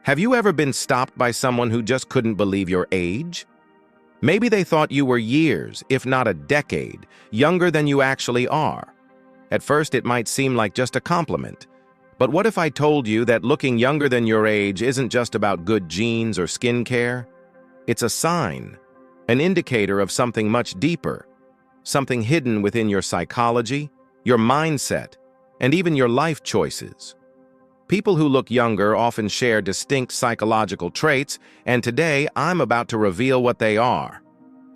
Have you ever been stopped by someone who just couldn't believe your age? Maybe they thought you were years, if not a decade, younger than you actually are. At first, it might seem like just a compliment. But what if I told you that looking younger than your age isn't just about good genes or skincare? It's a sign, an indicator of something much deeper, something hidden within your psychology, your mindset, and even your life choices. People who look younger often share distinct psychological traits, and today I'm about to reveal what they are.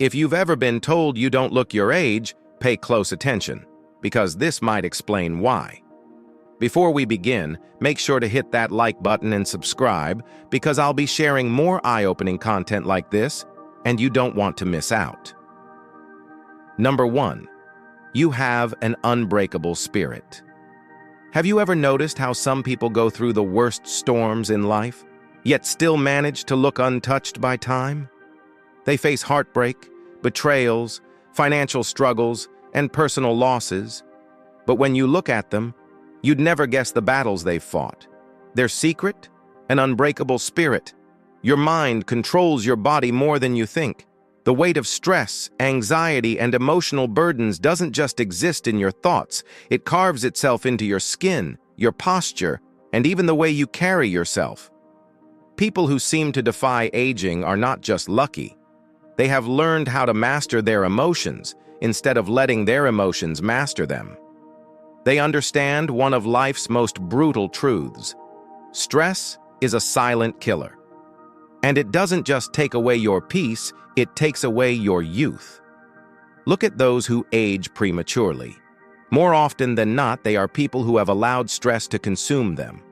If you've ever been told you don't look your age, pay close attention, because this might explain why. Before we begin, make sure to hit that like button and subscribe, because I'll be sharing more eye-opening content like this, and you don't want to miss out. Number 1. You have an unbreakable spirit. Have you ever noticed how some people go through the worst storms in life, yet still manage to look untouched by time? They face heartbreak, betrayals, financial struggles, and personal losses. But when you look at them, you'd never guess the battles they've fought. Their secret? An unbreakable spirit. Your mind controls your body more than you think. The weight of stress, anxiety, and emotional burdens doesn't just exist in your thoughts. It carves itself into your skin, your posture, and even the way you carry yourself. People who seem to defy aging are not just lucky. They have learned how to master their emotions instead of letting their emotions master them. They understand one of life's most brutal truths. Stress is a silent killer. And it doesn't just take away your peace, it takes away your youth. Look at those who age prematurely. More often than not, they are people who have allowed stress to consume them.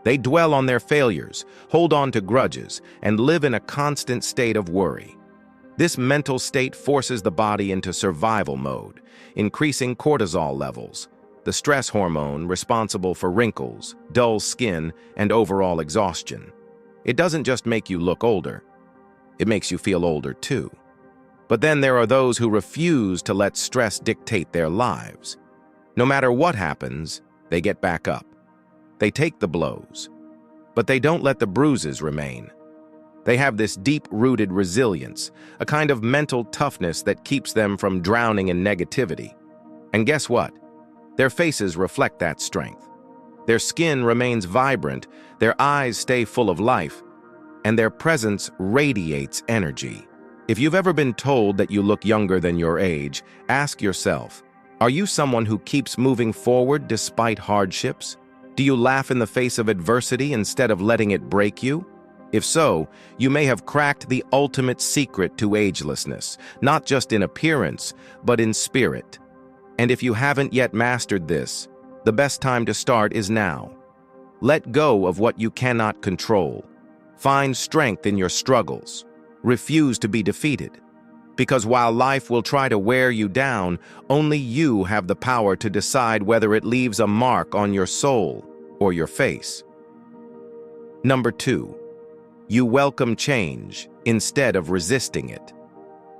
They dwell on their failures, hold on to grudges, and live in a constant state of worry. This mental state forces the body into survival mode, increasing cortisol levels, the stress hormone responsible for wrinkles, dull skin, and overall exhaustion. It doesn't just make you look older, it makes you feel older too. But then there are those who refuse to let stress dictate their lives. No matter what happens, they get back up. They take the blows, but they don't let the bruises remain. They have this deep-rooted resilience, a kind of mental toughness that keeps them from drowning in negativity. And guess what? Their faces reflect that strength. Their skin remains vibrant, their eyes stay full of life, and their presence radiates energy. If you've ever been told that you look younger than your age, ask yourself, are you someone who keeps moving forward despite hardships? Do you laugh in the face of adversity instead of letting it break you? If so, you may have cracked the ultimate secret to agelessness, not just in appearance, but in spirit. And if you haven't yet mastered this, the best time to start is now. Let go of what you cannot control. Find strength in your struggles. Refuse to be defeated. Because while life will try to wear you down, only you have the power to decide whether it leaves a mark on your soul or your face. Number 2. You welcome change instead of resisting it.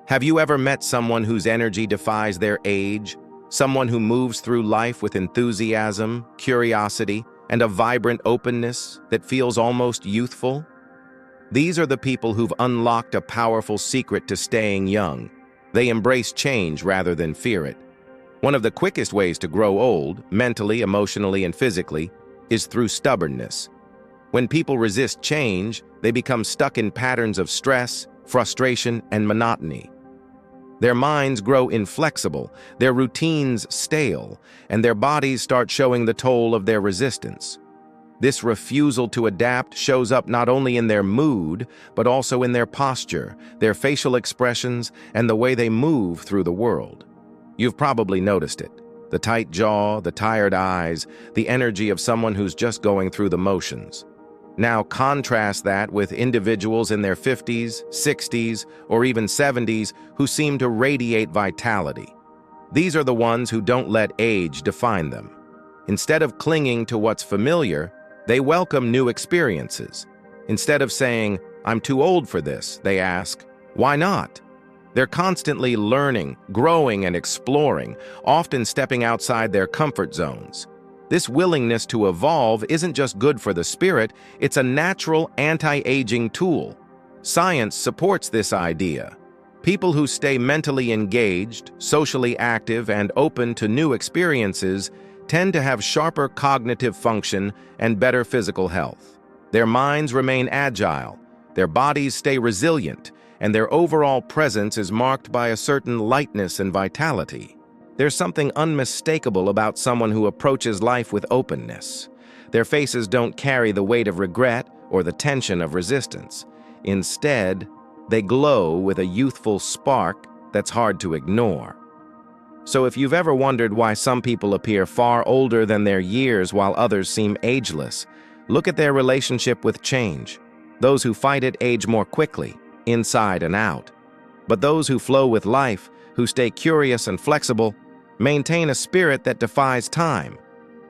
Have you ever met someone whose energy defies their age? Someone who moves through life with enthusiasm, curiosity, and a vibrant openness that feels almost youthful? These are the people who've unlocked a powerful secret to staying young. They embrace change rather than fear it. One of the quickest ways to grow old, mentally, emotionally, and physically, is through stubbornness. When people resist change, they become stuck in patterns of stress, frustration, and monotony. Their minds grow inflexible, their routines stale, and their bodies start showing the toll of their resistance. This refusal to adapt shows up not only in their mood, but also in their posture, their facial expressions, and the way they move through the world. You've probably noticed it. The tight jaw, the tired eyes, the energy of someone who's just going through the motions. Now contrast that with individuals in their 50s, 60s, or even 70s who seem to radiate vitality. These are the ones who don't let age define them. Instead of clinging to what's familiar, they welcome new experiences. Instead of saying, "I'm too old for this," they ask, "Why not?" They're constantly learning, growing, and exploring, often stepping outside their comfort zones. This willingness to evolve isn't just good for the spirit, it's a natural anti-aging tool. Science supports this idea. People who stay mentally engaged, socially active, and open to new experiences tend to have sharper cognitive function and better physical health. Their minds remain agile, their bodies stay resilient, and their overall presence is marked by a certain lightness and vitality. There's something unmistakable about someone who approaches life with openness. Their faces don't carry the weight of regret or the tension of resistance. Instead, they glow with a youthful spark that's hard to ignore. So if you've ever wondered why some people appear far older than their years while others seem ageless, look at their relationship with change. Those who fight it age more quickly, inside and out. But those who flow with life, who stay curious and flexible, maintain a spirit that defies time.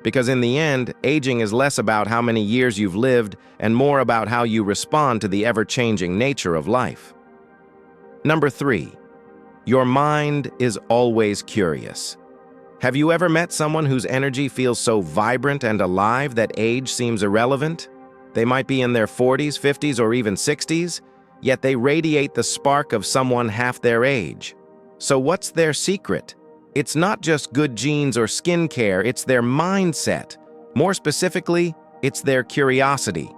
Because in the end, aging is less about how many years you've lived and more about how you respond to the ever-changing nature of life. Number 3, your mind is always curious. Have you ever met someone whose energy feels so vibrant and alive that age seems irrelevant? They might be in their 40s, 50s, or even 60s, yet they radiate the spark of someone half their age. So what's their secret? It's not just good genes or skincare, it's their mindset. More specifically, it's their curiosity.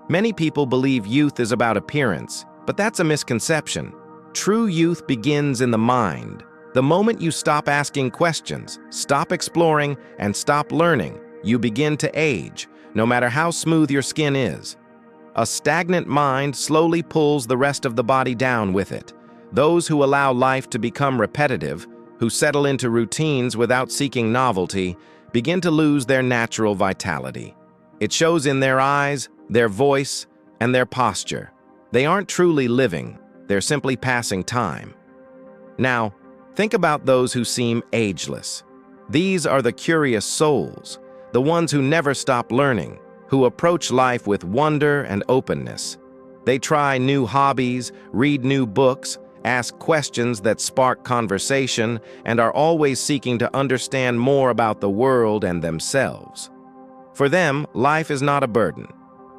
Many people believe youth is about appearance, but that's a misconception. True youth begins in the mind. The moment you stop asking questions, stop exploring, and stop learning, you begin to age, no matter how smooth your skin is. A stagnant mind slowly pulls the rest of the body down with it. Those who allow life to become repetitive, who settle into routines without seeking novelty, begin to lose their natural vitality. It shows in their eyes, their voice, and their posture. They aren't truly living, they're simply passing time. Now, think about those who seem ageless. These are the curious souls, the ones who never stop learning, who approach life with wonder and openness. They try new hobbies, read new books, ask questions that spark conversation, and are always seeking to understand more about the world and themselves. For them, life is not a burden.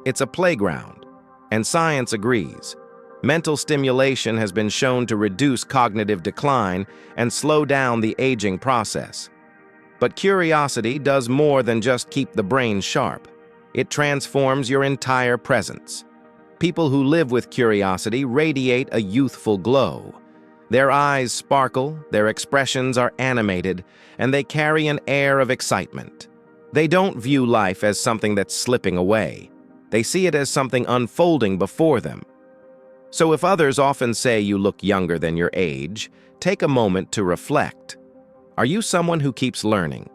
It's a playground. And science agrees. Mental stimulation has been shown to reduce cognitive decline and slow down the aging process. But curiosity does more than just keep the brain sharp. It transforms your entire presence. People who live with curiosity radiate a youthful glow. Their eyes sparkle, their expressions are animated, and they carry an air of excitement. They don't view life as something that's slipping away. They see it as something unfolding before them. So if others often say you look younger than your age, take a moment to reflect. Are you someone who keeps learning?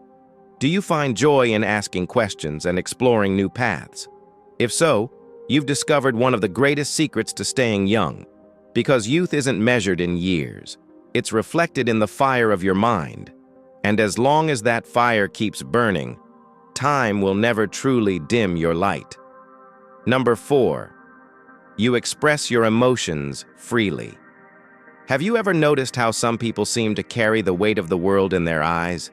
Do you find joy in asking questions and exploring new paths? If so, you've discovered one of the greatest secrets to staying young. Because youth isn't measured in years. It's reflected in the fire of your mind. And as long as that fire keeps burning, time will never truly dim your light. Number 4, you express your emotions freely. Have you ever noticed how some people seem to carry the weight of the world in their eyes?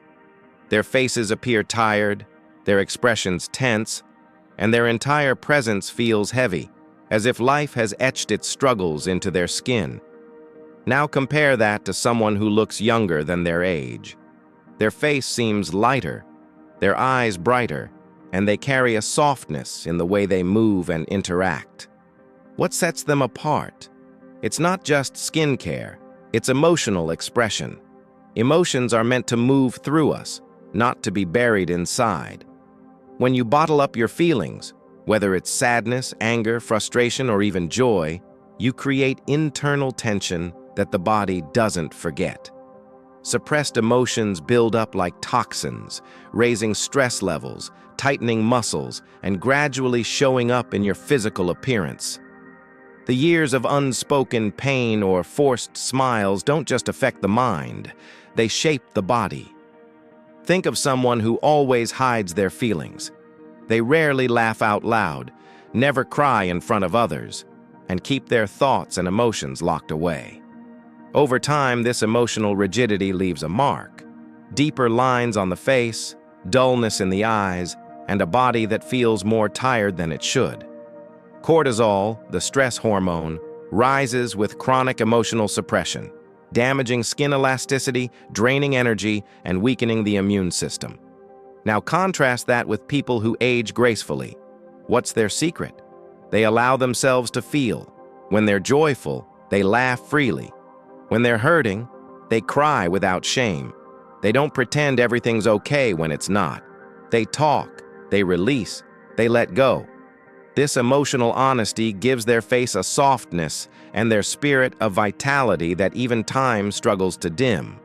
Their faces appear tired, their expressions tense, and their entire presence feels heavy, as if life has etched its struggles into their skin. Now compare that to someone who looks younger than their age. Their face seems lighter, their eyes brighter, and they carry a softness in the way they move and interact. What sets them apart? It's not just skincare, it's emotional expression. Emotions are meant to move through us, not to be buried inside. When you bottle up your feelings, whether it's sadness, anger, frustration, or even joy, you create internal tension that the body doesn't forget. Suppressed emotions build up like toxins, raising stress levels, tightening muscles, and gradually showing up in your physical appearance. The years of unspoken pain or forced smiles don't just affect the mind, they shape the body. Think of someone who always hides their feelings. They rarely laugh out loud, never cry in front of others, and keep their thoughts and emotions locked away. Over time, this emotional rigidity leaves a mark. Deeper lines on the face, dullness in the eyes, and a body that feels more tired than it should. Cortisol, the stress hormone, rises with chronic emotional suppression, damaging skin elasticity, draining energy, and weakening the immune system. Now contrast that with people who age gracefully. What's their secret? They allow themselves to feel. When they're joyful, they laugh freely. When they're hurting, they cry without shame. They don't pretend everything's okay when it's not. They talk, they release, they let go. This emotional honesty gives their face a softness and their spirit a vitality that even time struggles to dim.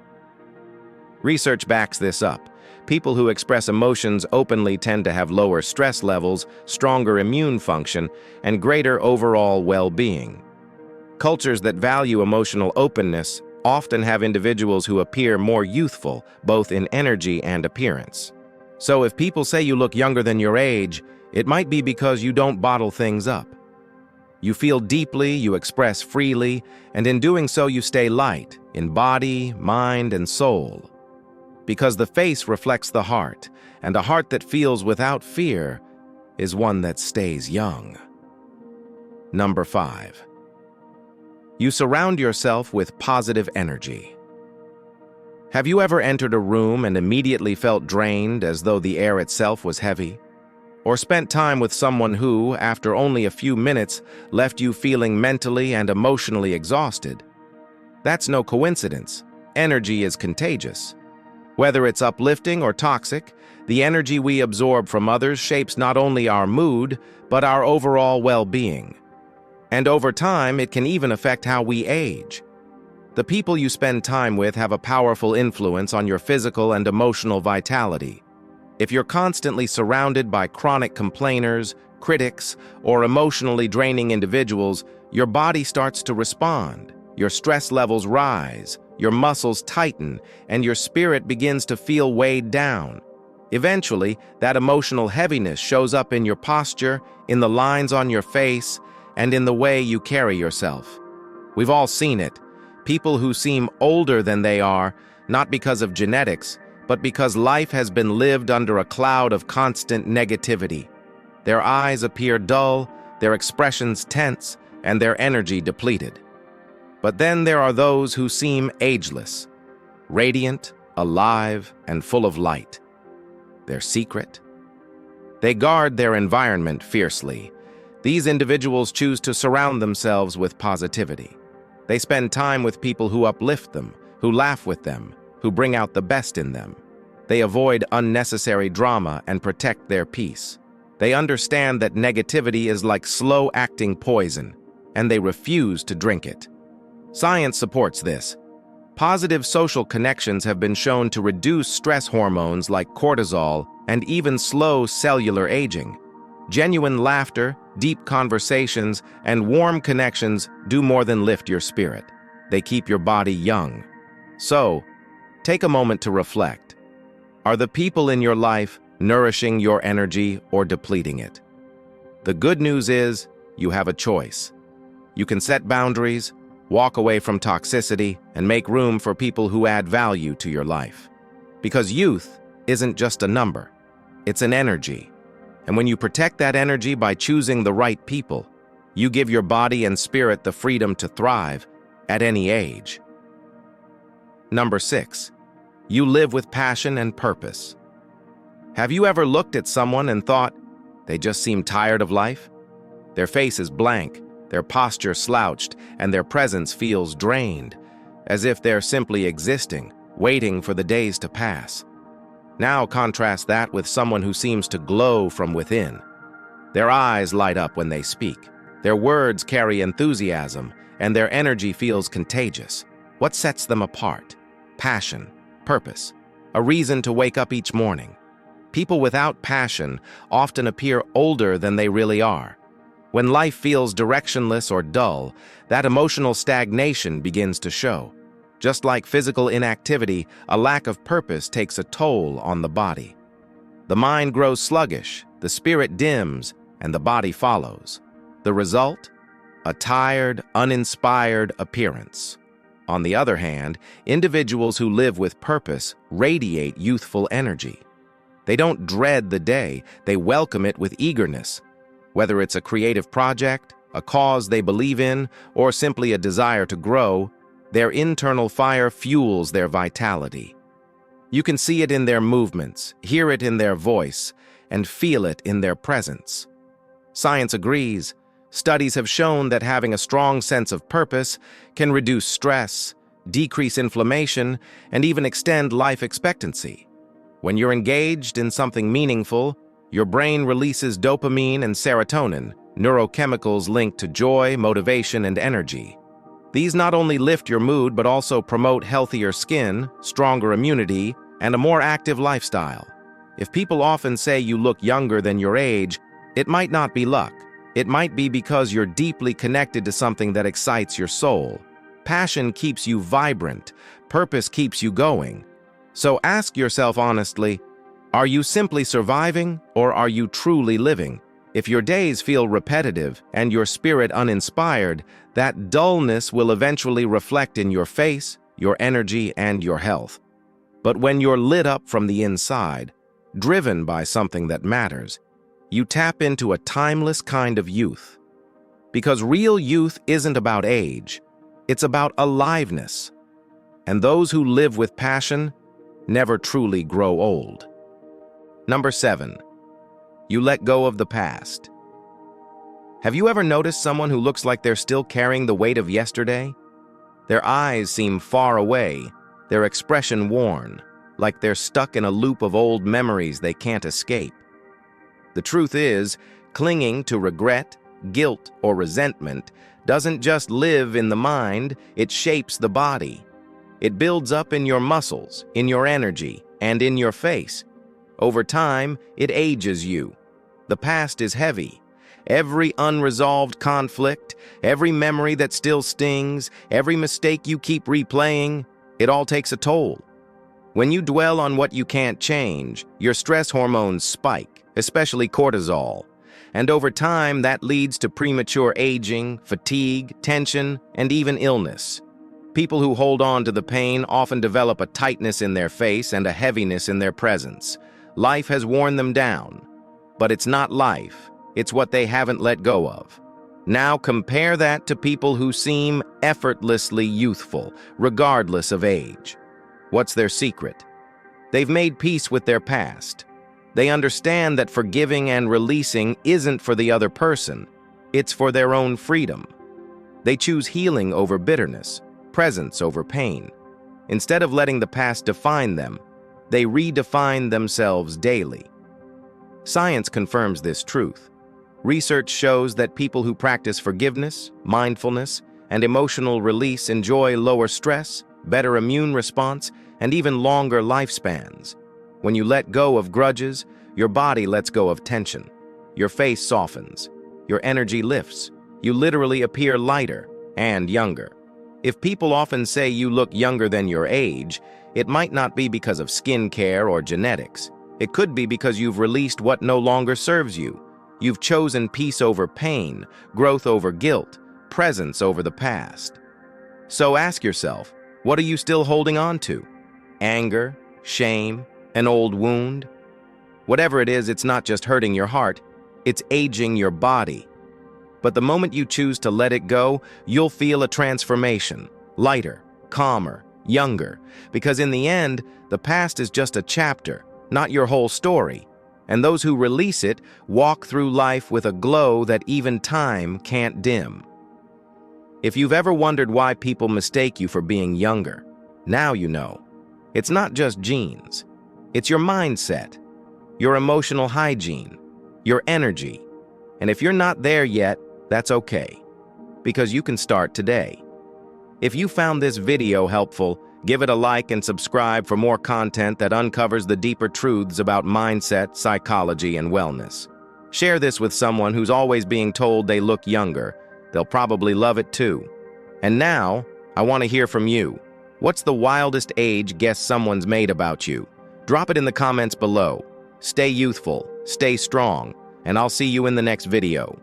Research backs this up. People who express emotions openly tend to have lower stress levels, stronger immune function, and greater overall well-being. Cultures that value emotional openness often have individuals who appear more youthful, both in energy and appearance. So if people say you look younger than your age, it might be because you don't bottle things up. You feel deeply, you express freely, and in doing so you stay light, in body, mind, and soul. Because the face reflects the heart, and a heart that feels without fear is one that stays young. Number 5. You surround yourself with positive energy. Have you ever entered a room and immediately felt drained as though the air itself was heavy? Or spent time with someone who, after only a few minutes, left you feeling mentally and emotionally exhausted? That's no coincidence. Energy is contagious. Whether it's uplifting or toxic, the energy we absorb from others shapes not only our mood, but our overall well-being. And over time, it can even affect how we age. The people you spend time with have a powerful influence on your physical and emotional vitality. If you're constantly surrounded by chronic complainers, critics, or emotionally draining individuals, your body starts to respond. Your stress levels rise, your muscles tighten, and your spirit begins to feel weighed down. Eventually, that emotional heaviness shows up in your posture, in the lines on your face, and in the way you carry yourself. We've all seen it. People who seem older than they are, not because of genetics, but because life has been lived under a cloud of constant negativity. Their eyes appear dull, their expressions tense, and their energy depleted. But then there are those who seem ageless, radiant, alive, and full of light. Their secret? They guard their environment fiercely. These individuals choose to surround themselves with positivity. They spend time with people who uplift them, who laugh with them, who bring out the best in them. They avoid unnecessary drama and protect their peace. They understand that negativity is like slow-acting poison, and they refuse to drink it. Science supports this. Positive social connections have been shown to reduce stress hormones like cortisol and even slow cellular aging. Genuine laughter, deep conversations, and warm connections do more than lift your spirit. They keep your body young. So, take a moment to reflect. Are the people in your life nourishing your energy or depleting it? The good news is, you have a choice. You can set boundaries, walk away from toxicity, and make room for people who add value to your life. Because youth isn't just a number, it's an energy. And when you protect that energy by choosing the right people, you give your body and spirit the freedom to thrive at any age. Number 6, you live with passion and purpose. Have you ever looked at someone and thought, they just seem tired of life? Their face is blank, their posture slouched, and their presence feels drained, as if they're simply existing, waiting for the days to pass. Now contrast that with someone who seems to glow from within. Their eyes light up when they speak. Their words carry enthusiasm, and their energy feels contagious. What sets them apart? Passion, purpose, a reason to wake up each morning. People without passion often appear older than they really are. When life feels directionless or dull, that emotional stagnation begins to show. Just like physical inactivity, a lack of purpose takes a toll on the body. The mind grows sluggish, the spirit dims, and the body follows. The result? A tired, uninspired appearance. On the other hand, individuals who live with purpose radiate youthful energy. They don't dread the day, they welcome it with eagerness. Whether it's a creative project, a cause they believe in, or simply a desire to grow, their internal fire fuels their vitality. You can see it in their movements, hear it in their voice, and feel it in their presence. Science agrees. Studies have shown that having a strong sense of purpose can reduce stress, decrease inflammation, and even extend life expectancy. When you're engaged in something meaningful, your brain releases dopamine and serotonin, neurochemicals linked to joy, motivation, and energy. These not only lift your mood but also promote healthier skin, stronger immunity, and a more active lifestyle. If people often say you look younger than your age, it might not be luck. It might be because you're deeply connected to something that excites your soul. Passion keeps you vibrant. Purpose keeps you going. So ask yourself honestly, are you simply surviving or are you truly living? If your days feel repetitive and your spirit uninspired, that dullness will eventually reflect in your face, your energy, and your health. But when you're lit up from the inside, driven by something that matters, you tap into a timeless kind of youth. Because real youth isn't about age, it's about aliveness. And those who live with passion never truly grow old. Number 7. You let go of the past. Have you ever noticed someone who looks like they're still carrying the weight of yesterday? Their eyes seem far away, their expression worn, like they're stuck in a loop of old memories they can't escape. The truth is, clinging to regret, guilt, or resentment doesn't just live in the mind, it shapes the body. It builds up in your muscles, in your energy, and in your face. Over time, it ages you. The past is heavy. Every unresolved conflict, every memory that still stings, every mistake you keep replaying, it all takes a toll. When you dwell on what you can't change, your stress hormones spike, especially cortisol. And over time, that leads to premature aging, fatigue, tension, and even illness. People who hold on to the pain often develop a tightness in their face and a heaviness in their presence. Life has worn them down. But it's not life, it's what they haven't let go of. Now compare that to people who seem effortlessly youthful, regardless of age. What's their secret? They've made peace with their past. They understand that forgiving and releasing isn't for the other person, it's for their own freedom. They choose healing over bitterness, presence over pain. Instead of letting the past define them, they redefine themselves daily. Science confirms this truth. Research shows that people who practice forgiveness, mindfulness, and emotional release enjoy lower stress, better immune response, and even longer lifespans. When you let go of grudges, your body lets go of tension. Your face softens. Your energy lifts. You literally appear lighter and younger. If people often say you look younger than your age, it might not be because of skincare or genetics. It could be because you've released what no longer serves you. You've chosen peace over pain, growth over guilt, presence over the past. So ask yourself, what are you still holding on to? Anger, shame, an old wound? Whatever it is, it's not just hurting your heart, it's aging your body. But the moment you choose to let it go, you'll feel a transformation, lighter, calmer, younger, because in the end, the past is just a chapter, not your whole story. And those who release it walk through life with a glow that even time can't dim. If you've ever wondered why people mistake you for being younger, now you know. It's not just genes. It's your mindset, your emotional hygiene, your energy. And if you're not there yet, that's okay, because you can start today. If you found this video helpful, give it a like and subscribe for more content that uncovers the deeper truths about mindset, psychology, and wellness. Share this with someone who's always being told they look younger. They'll probably love it too. And now, I want to hear from you. What's the wildest age guess someone's made about you? Drop it in the comments below. Stay youthful, stay strong, and I'll see you in the next video.